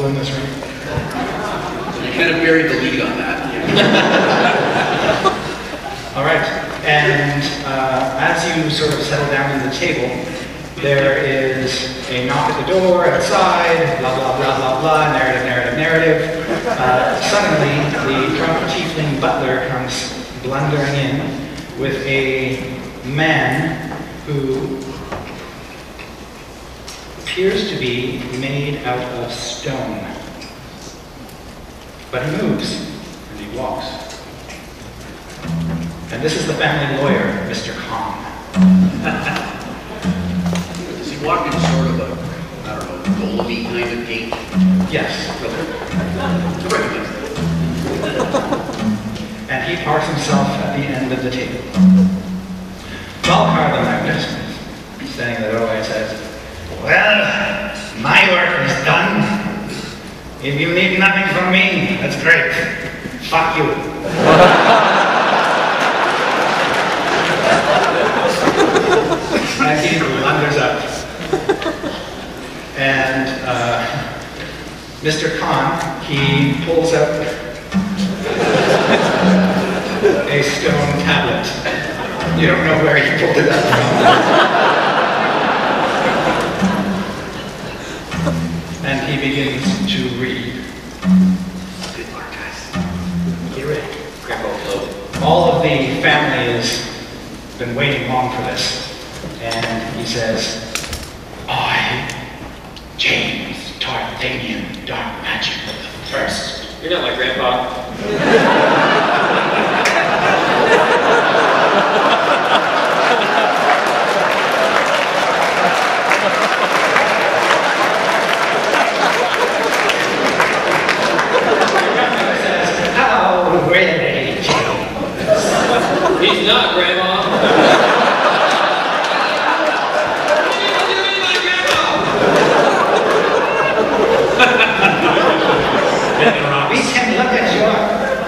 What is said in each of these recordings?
in this room. So you kind of buried the lead on that. All right, and as you sort of settle down at the table, there is a knock at the door outside, blah, blah, blah, blah, blah, narrative, narrative, narrative. Suddenly, the drunk tiefling butler comes blundering in with a man who appears to be made out of stone. But he moves, and he walks. And this is the family lawyer, Mr. Khan. Does he walk in sort of a, I don't know, golem-y kind of gait? Yes. I recognize that. And he parks himself at the end of the table. Valkar the Magnet, standing in the doorway, says, "Well, my work is done. If you need nothing from me, that's great. Fuck you." And he blunders up. And Mr. Khan, he pulls out a stone tablet. You don't know where he pulled it out from. And he begins to read. Good luck, guys. Get ready. Grandpa float. All of the family has been waiting long for this. And he says, "I, James Tarthanian Darkmagic III." You're not my grandpa. "How really, James?" He's not, Grandma. We can look at your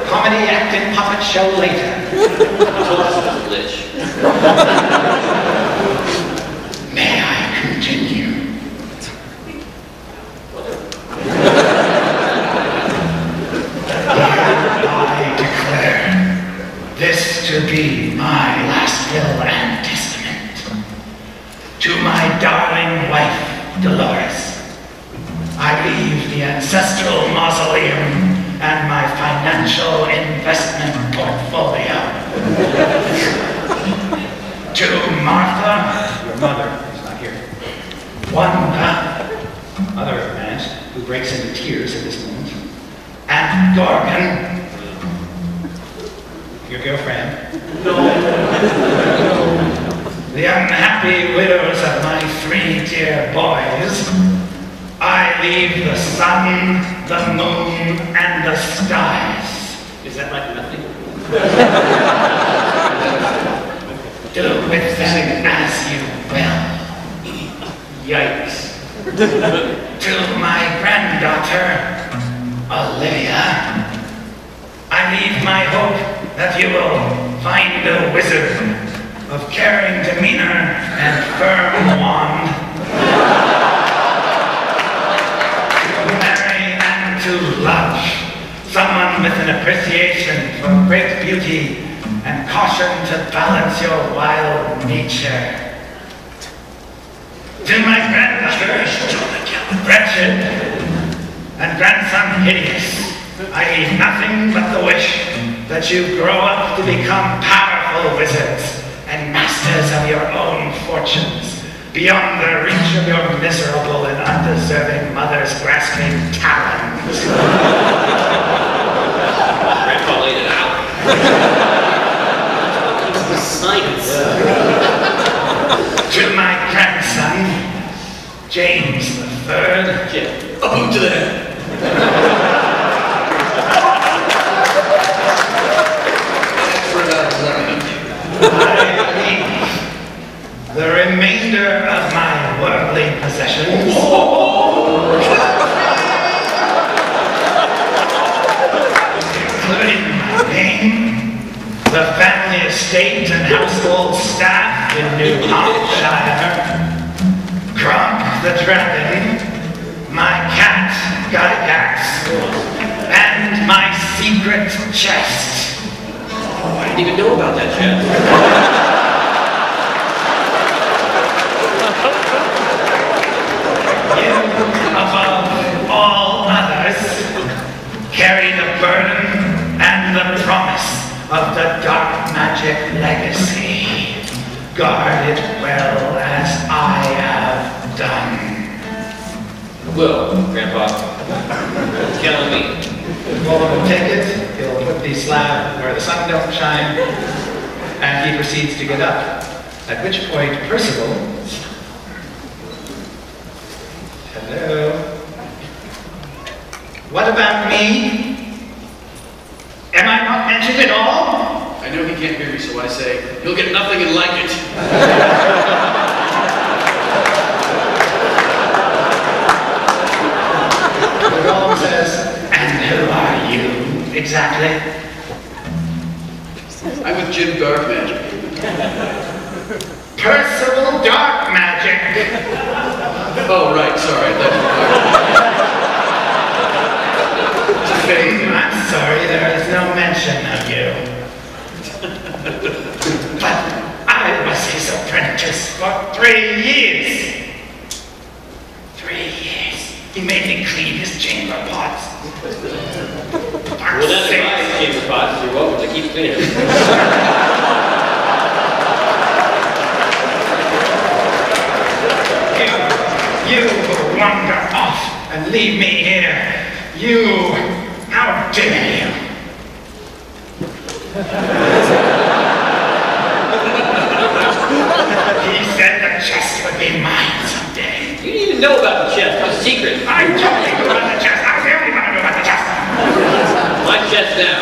comedy acting puppet show later. Lich. May I continue? I declare this to be my last will and testament. To my darling wife, Dolores, I leave the ancestral mausoleum and my financial investment portfolio. To Martha, your mother, who's not here, Wanda, other aunt, who breaks into tears at this moment, and Gorgon, your girlfriend. The unhappy widows of my 3 dear boys, I leave the sun, the moon, and the stars. Is that like nothing? Do with them as you will. Yikes. To my granddaughter, Olivia, I leave my hope that you will find a wizard of caring demeanor and firm wand. To love someone with an appreciation for great beauty and caution to balance your wild nature. To my granddaughter, Wretched, and grandson, Hideous, I leave nothing but the wish that you grow up to become powerful wizards and masters of your own fortunes, beyond the reach of your miserable and undeserving mother's grasping talons. Grandpa laid it out. It's the science. To my grandson, James III. Yeah. A boot to the head. The remainder of my worldly possessions, including my name, the family estate and household staff in New Hampshire, Kronk the dragon, my cat, Gygax, and my secret chest. Oh, I didn't even know about that chest. You, above all others, carry the burden and the promise of the Darkmagic legacy. Guard it well as I have done. Will, Grandpa. Telling me. Golem will take it, he'll put the slab where the sun don't shine, and he proceeds to get up. At which point, Percival... Hello? What about me? Am I not mentioned at all? I know he can't hear me, so I say, he'll get nothing and like it. The golem says, and who are you, exactly? I'm with Jim Darkmagic. Percival Darkmagic! Oh, right, sorry. It's a favor. I'm sorry, there is no mention of you. But I was his apprentice for 3 years. 3 years. He made me clean his chamber pots. Well, that's my chamber pots. You're welcome to keep cleaning them. You will wander off and leave me here. You, how dare you? He said the chest would be mine someday. You didn't even know about the chest. It was a secret. I totally knew about the chest. I was the only one who knew about the chest. My chest now.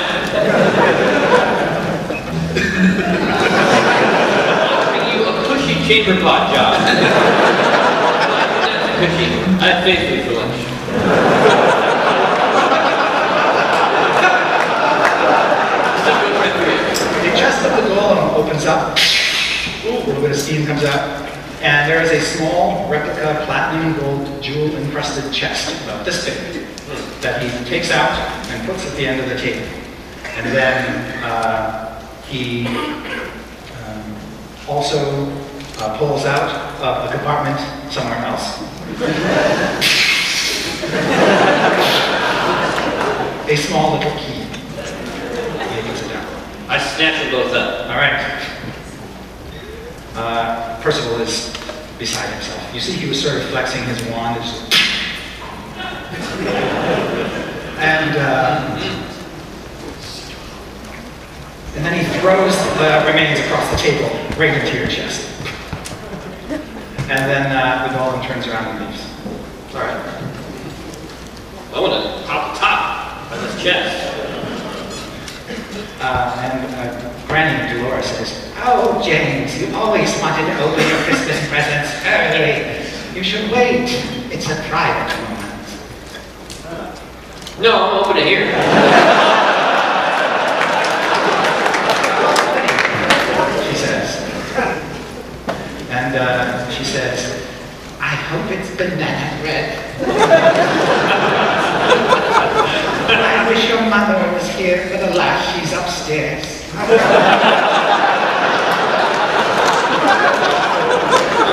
Offering you a cushy chamber pot job. I have faith in you for lunch. The chest of the golem opens up. A little bit of steam comes out. And there is a small replica platinum and gold jewel encrusted chest about this big that he takes out and puts at the end of the table. And then he also pulls out of a compartment somewhere else a small little key. He gives it down. I snatch them both up. All right. Percival is beside himself. You see he was sort of flexing his wand. And then he throws the remains across the table right into your chest. And then the golem turns around and leaves. All right. I want to pop the top on this chest. Granny Dolores says, "Oh, James, you always wanted to open your Christmas presents early. You should wait. It's a private moment." No, I'm open to hear. She says. And she says, "I hope it's banana bread." "I wish your mother was here, but alas, she's upstairs." All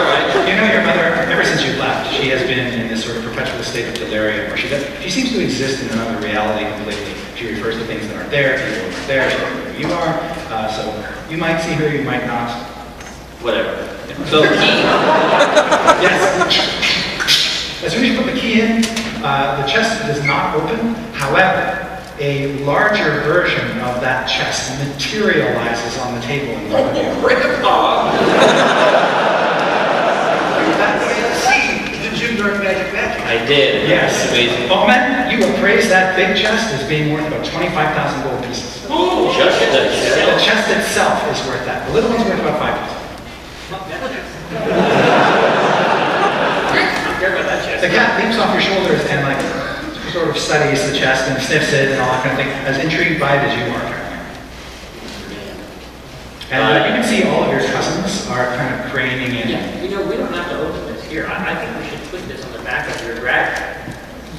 right. You know your mother, ever since you left, she has been in this sort of perpetual state of delirium where she seems to exist in another reality completely. She refers to things that aren't there, people who aren't there, she doesn't know who you are. So you might see her, you might not. Whatever. So the key. Yes. As soon as you put the key in, the chest does not open. However, a larger version of that chest materializes on the table in front of you. Grandpa! Did you learn magic? I did. Yes. That's amazing. Omin, you appraise that big chest as being worth about 25,000 gold pieces. Ooh, just the The chest. chest itself is worth that. The little one's worth about 5,000. The cat leaps off your shoulders and like sort of studies the chest and sniffs it and all that kind of thing, as intrigued by it as you are. And you can see all of your cousins are kind of craning in. Yeah, you know, we don't have to open this here. I think we should put this on the back of your dragon.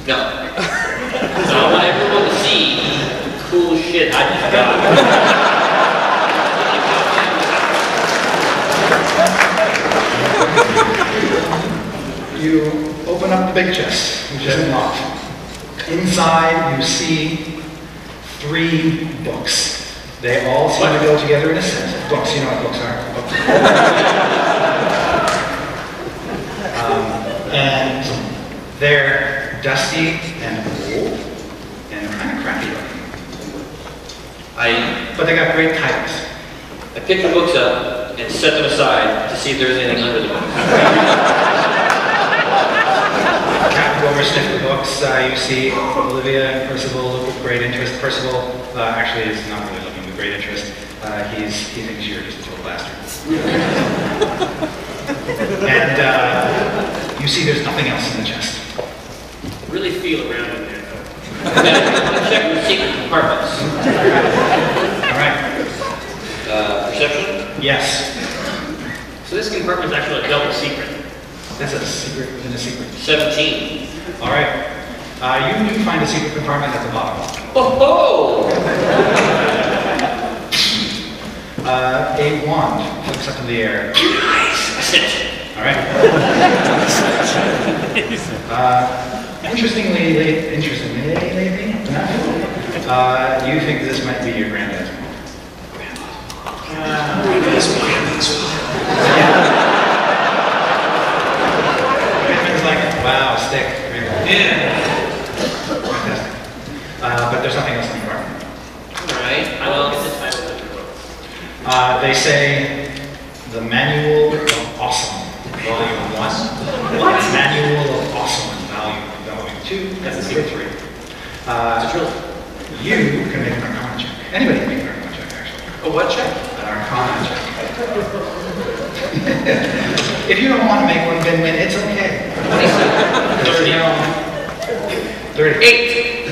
No. So I want everyone to see cool shit I just got. You open up the big chest, which is unlocked. Inside, you see 3 books. They all seem to go together in a set. Books, you know what books are. Books. And they're dusty and old and kind of crappy looking. But they got great titles. I picked the books up and set them aside to see if there's anything under the books. Captain Gomer sniffed the books. You see Olivia and Percival look with great interest. Percival actually is not really looking with great interest. He thinks you're just a total bastard. And you see there's nothing else in the chest. Really feel around in there, though. Check the secret compartments. All right. Perception? Yes. So this compartment's actually a double secret. That's a secret within a secret. 17. All right. You do find a secret compartment at the bottom. Oh! A wand flips up in the air. Nice! All right. Interestingly, you think this might be your granddad's wand. It's like, wow, stick. Yeah. Fantastic. But there's nothing else in the compartment. Alright, I will get the title of your book. They say the Manual of Awesome, Volume 1. What? Manual of Awesome, Volume 2, and Volume 3. It's a trilogy. You can make an Arcana check. Anybody can make an Arcana check, actually. A what check? An Arcana check. If you don't want to make one, Binwin, it's okay. 30. 8.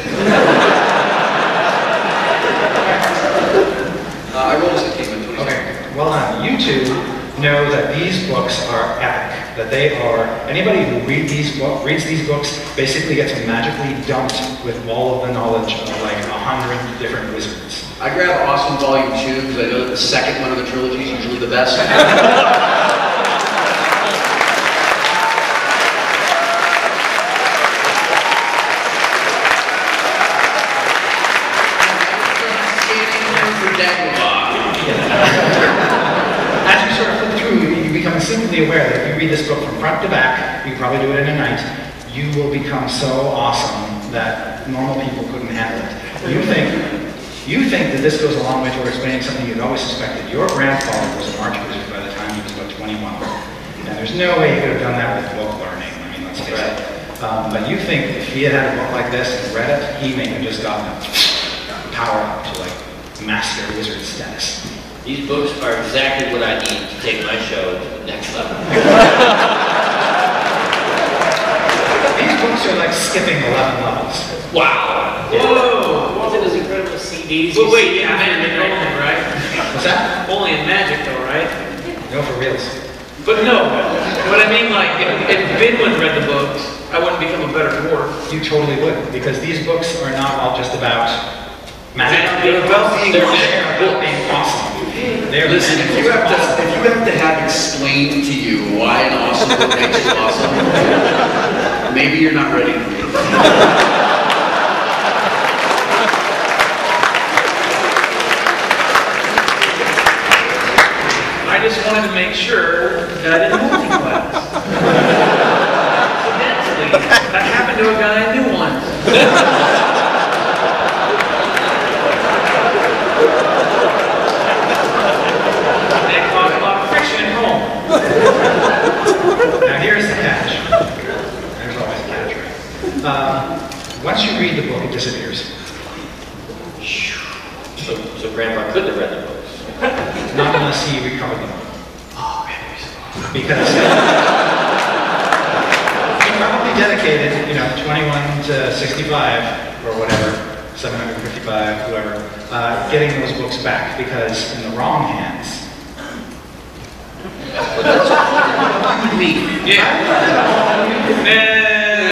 I rolled a 16, 27. Okay, well done. You two know that these books are epic. That they are, anybody who reads these books basically gets magically dumped with all of the knowledge of like 100 different wizards. I grab Awesome Volume 2 because I know that the second one of the trilogy is usually the best. As you sort of flip through, you become instinctively aware that if you read this book from front to back, you can probably do it in a night, you will become so awesome that normal people couldn't handle it. You think that this goes a long way toward explaining something you'd always suspected. Your grandfather was an archwizard by the time he was about 21. And there's no way he could have done that with book learning. I mean, let's face it. But you think if he had a book like this and read it, he may have just gotten power up to like master wizard status. These books are exactly what I need to take my show to the next level. These books are like skipping 11 levels. Wow! Yeah. Whoa! Is it as incredible as CDs? But wait, yeah, magic only, right? What's that? Only in magic, though, right? No, for reals. But no, but I mean, like, if Binwin read the books, I wouldn't become a better dwarf. You totally would, because these books are not all just about magic. They're about being awesome. Listen, if you have to have explained to you why an awesome book makes you awesome, maybe you're not ready to read it. I just wanted to make sure that I didn't multi-class. Accidentally, that happened to a guy I knew once. They caused a lot of friction at home. Now here's the catch. There's always a catch, right? Once you read the book, it disappears. So Grandpa couldn't have read the books. Not unless he recovered them. Oh, Because he probably dedicated, 21 to 65 or whatever, 755, whoever, getting those books back, because in the wrong hands. Me. Yeah.